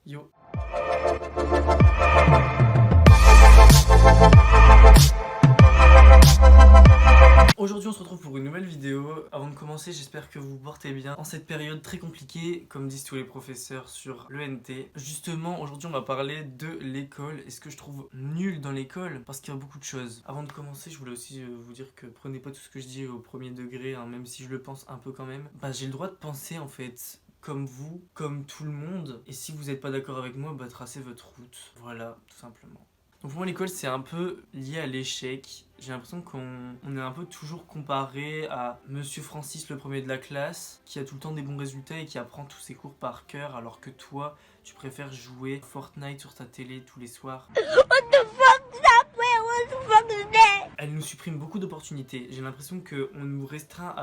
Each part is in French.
Yo. Aujourd'hui on se retrouve pour une nouvelle vidéo. Avant de commencer, j'espère que vous vous portez bien en cette période très compliquée, comme disent tous les professeurs sur l'ENT. Justement, aujourd'hui on va parler de l'école et ce que je trouve nul dans l'école, parce qu'il y a beaucoup de choses. Avant de commencer, je voulais aussi vous dire que prenez pas tout ce que je dis au premier degré, hein, même si je le pense un peu quand même. J'ai le droit de penser en fait comme vous, comme tout le monde, et si vous n'êtes pas d'accord avec moi, tracez votre route. Voilà, tout simplement. Donc pour moi l'école c'est un peu lié à l'échec. J'ai l'impression qu'on est un peu toujours comparé à Monsieur Francis le premier de la classe, qui a tout le temps des bons résultats et qui apprend tous ses cours par cœur, alors que toi tu préfères jouer Fortnite sur ta télé tous les soirs. Elle nous supprime beaucoup d'opportunités. J'ai l'impression qu'on nous restreint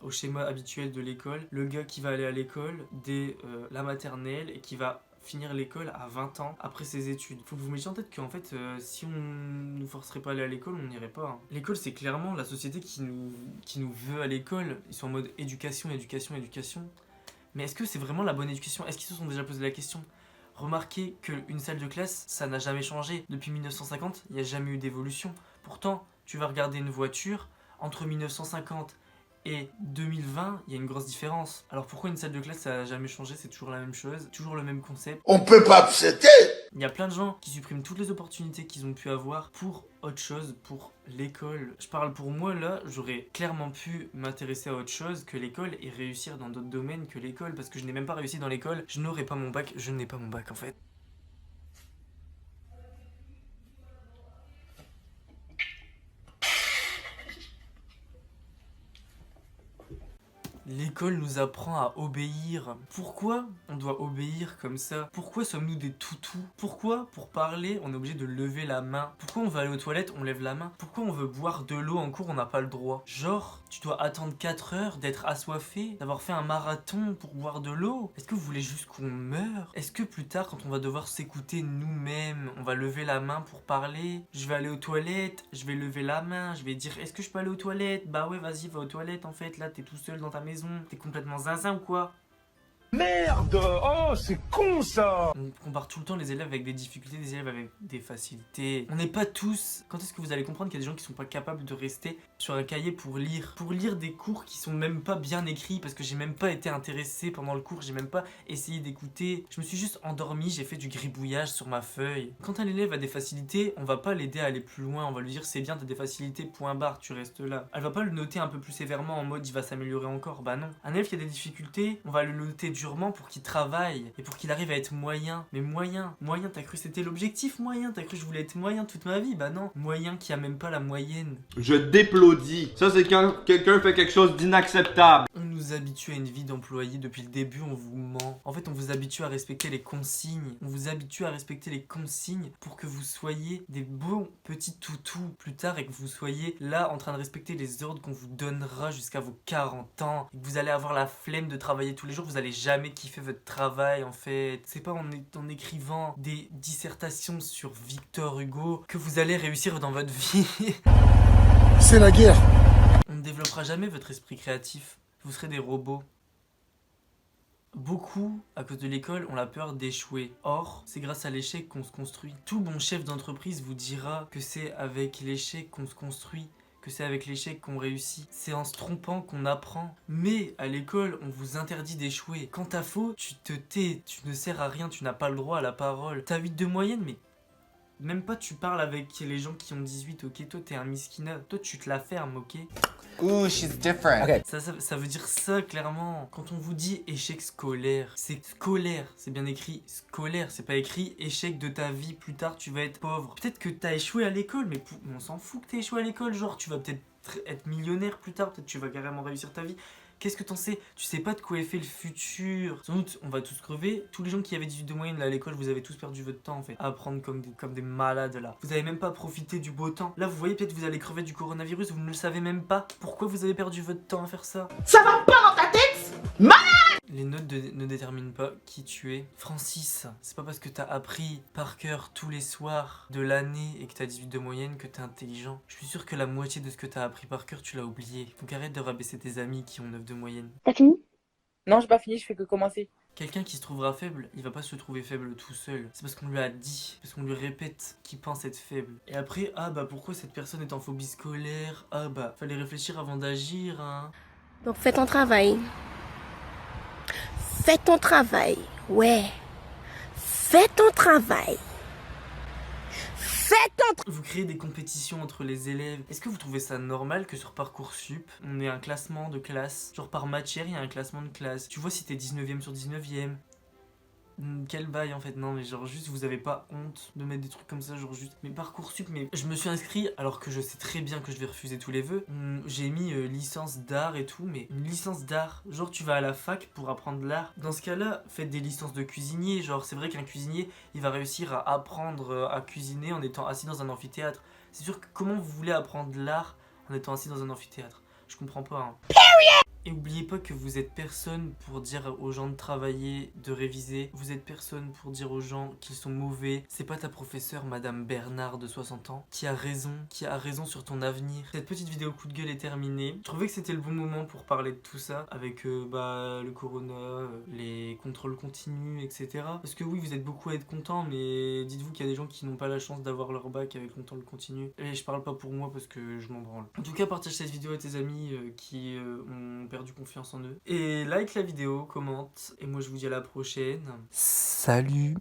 au schéma habituel de l'école. Le gars qui va aller à l'école dès la maternelle et qui va finir l'école à 20 ans après ses études. Faut que vous mettiez en tête qu'en fait, si on nous forcerait pas à aller à l'école, on n'irait pas. Hein. L'école, c'est clairement la société qui nous veut à l'école. Ils sont en mode éducation, éducation, éducation. Mais est-ce que c'est vraiment la bonne éducation? Est-ce qu'ils se sont déjà posé la question? Remarquez qu'une salle de classe, ça n'a jamais changé. Depuis 1950, il n'y a jamais eu d'évolution. Pourtant, tu vas regarder une voiture, entre 1950 et 2020, il y a une grosse différence. Alors pourquoi une salle de classe, ça n'a jamais changé? C'est toujours la même chose, toujours le même concept. On peut pas accepter. Il y a plein de gens qui suppriment toutes les opportunités qu'ils ont pu avoir pour autre chose, pour l'école. Je parle pour moi là, j'aurais clairement pu m'intéresser à autre chose que l'école et réussir dans d'autres domaines que l'école, parce que je n'ai même pas réussi dans l'école, je n'aurai pas mon bac, je n'ai pas mon bac en fait. L'école nous apprend à obéir. Pourquoi on doit obéir comme ça? Pourquoi sommes-nous des toutous? Pourquoi, pour parler, on est obligé de lever la main? Pourquoi on va aller aux toilettes, on lève la main? Pourquoi on veut boire de l'eau en cours, on n'a pas le droit? Genre, tu dois attendre 4 heures, d'être assoiffé, d'avoir fait un marathon pour boire de l'eau? Est-ce que vous voulez juste qu'on meure? Est-ce que plus tard, quand on va devoir s'écouter nous-mêmes, on va lever la main pour parler? Je vais aller aux toilettes, je vais lever la main, je vais dire est-ce que je peux aller aux toilettes? Bah ouais, vas-y, va aux toilettes en fait, là t'es tout seul dans ta maison. T'es complètement zinzin ou quoi? Merde! Oh, c'est con ça! On compare tout le temps les élèves avec des difficultés, des élèves avec des facilités. On n'est pas tous... Quand est-ce que vous allez comprendre qu'il y a des gens qui sont pas capables de rester sur un cahier pour lire des cours qui sont même pas bien écrits, parce que j'ai même pas été intéressé pendant le cours, j'ai même pas essayé d'écouter. Je me suis juste endormi, j'ai fait du gribouillage sur ma feuille. Quand un élève a des facilités, on va pas l'aider à aller plus loin, on va lui dire c'est bien, t'as des facilités, point barre, tu restes là. Elle va pas le noter un peu plus sévèrement en mode il va s'améliorer encore, bah non. Un élève qui a des difficultés, on va le noter durement pour qu'il travaille et pour qu'il arrive à être moyen. Mais moyen, t'as cru c'était l'objectif moyen? T'as cru que je voulais être moyen toute ma vie? Bah non. Moyen qui a même pas la moyenne. Je déplaudis. Ça, c'est quand quelqu'un fait quelque chose d'inacceptable. On nous habitue à une vie d'employé depuis le début, on vous ment. En fait, on vous habitue à respecter les consignes. On vous habitue à respecter les consignes pour que vous soyez des bons petits toutous plus tard et que vous soyez là en train de respecter les ordres qu'on vous donnera jusqu'à vos 40 ans. Et que vous allez avoir la flemme de travailler tous les jours, vous allez jamais kiffer votre travail en fait. C'est pas en écrivant des dissertations sur Victor Hugo que vous allez réussir dans votre vie. C'est la guerre. On ne développera jamais votre esprit créatif. Vous serez des robots. Beaucoup, à cause de l'école, ont la peur d'échouer. Or, c'est grâce à l'échec qu'on se construit. Tout bon chef d'entreprise vous dira que c'est avec l'échec qu'on se construit, que c'est avec l'échec qu'on réussit. C'est en se trompant qu'on apprend. Mais à l'école, on vous interdit d'échouer. Quand t'as faux, tu te tais, tu ne sers à rien, tu n'as pas le droit à la parole. T'as 8 de moyenne, mais même pas tu parles avec les gens qui ont 18, ok? Toi, t'es un miskina. Toi, tu te la fermes, ok? Ooh, she's different. Okay. Ça veut dire ça, clairement. Quand on vous dit échec scolaire, c'est scolaire. C'est bien écrit scolaire. C'est pas écrit échec de ta vie. Plus tard, tu vas être pauvre. Peut-être que t'as échoué à l'école, mais on s'en fout que t'aies échoué à l'école. Genre, tu vas peut-être être millionnaire plus tard. Peut-être tu vas carrément réussir ta vie. Qu'est-ce que t'en sais? Tu sais pas de quoi est fait le futur. Sans doute, on va tous crever. Tous les gens qui avaient 18 de moyenne là à l'école, vous avez tous perdu votre temps en fait. À apprendre comme des malades là. Vous avez même pas profité du beau temps. Là, vous voyez, peut-être vous allez crever du coronavirus, vous ne le savez même pas. Pourquoi vous avez perdu votre temps à faire ça? Ça va pas dans ta tête? Les notes ne déterminent pas qui tu es. Francis, c'est pas parce que t'as appris par cœur tous les soirs de l'année et que t'as 18 de moyenne que t'es intelligent. Je suis sûr que la moitié de ce que t'as appris par cœur, tu l'as oublié. Donc arrête de rabaisser tes amis qui ont 9 de moyenne. T'as fini? Non, j'ai pas fini, je fais que commencer. Quelqu'un qui se trouvera faible, il va pas se trouver faible tout seul. C'est parce qu'on lui a dit, parce qu'on lui répète qu'il pense être faible. Et après, ah bah pourquoi cette personne est en phobie scolaire? Ah bah fallait réfléchir avant d'agir, hein. Donc fais ton travail. Fais ton travail. Ouais. Fais ton travail. Fais ton Vous créez des compétitions entre les élèves. Est-ce que vous trouvez ça normal que sur Parcoursup, on ait un classement de classe? Genre par matière, il y a un classement de classe. Tu vois si t'es 19ème sur 19ème. Quel bail en fait, non mais genre juste vous avez pas honte de mettre des trucs comme ça, genre juste mais Parcoursup, mais je me suis inscrit alors que je sais très bien que je vais refuser tous les vœux. J'ai mis licence d'art et tout, mais une licence d'art, genre tu vas à la fac pour apprendre l'art. Dans ce cas là, faites des licences de cuisinier, genre c'est vrai qu'un cuisinier il va réussir à apprendre à cuisiner en étant assis dans un amphithéâtre. C'est sûr que comment vous voulez apprendre l'art en étant assis dans un amphithéâtre? Je comprends pas, hein. Et oubliez pas que vous êtes personne pour dire aux gens de travailler, de réviser. Vous êtes personne pour dire aux gens qu'ils sont mauvais. C'est pas ta professeure, Madame Bernard de 60 ans, qui a raison sur ton avenir. Cette petite vidéo coup de gueule est terminée. Je trouvais que c'était le bon moment pour parler de tout ça, avec le corona, les contrôles continus, etc. Parce que oui, vous êtes beaucoup à être contents, mais dites-vous qu'il y a des gens qui n'ont pas la chance d'avoir leur bac avec contrôle continu. Et je parle pas pour moi parce que je m'en branle. En tout cas, partage cette vidéo à tes amis qui ont perdu confiance en eux. Et like la vidéo, commente, et moi je vous dis à la prochaine. Salut!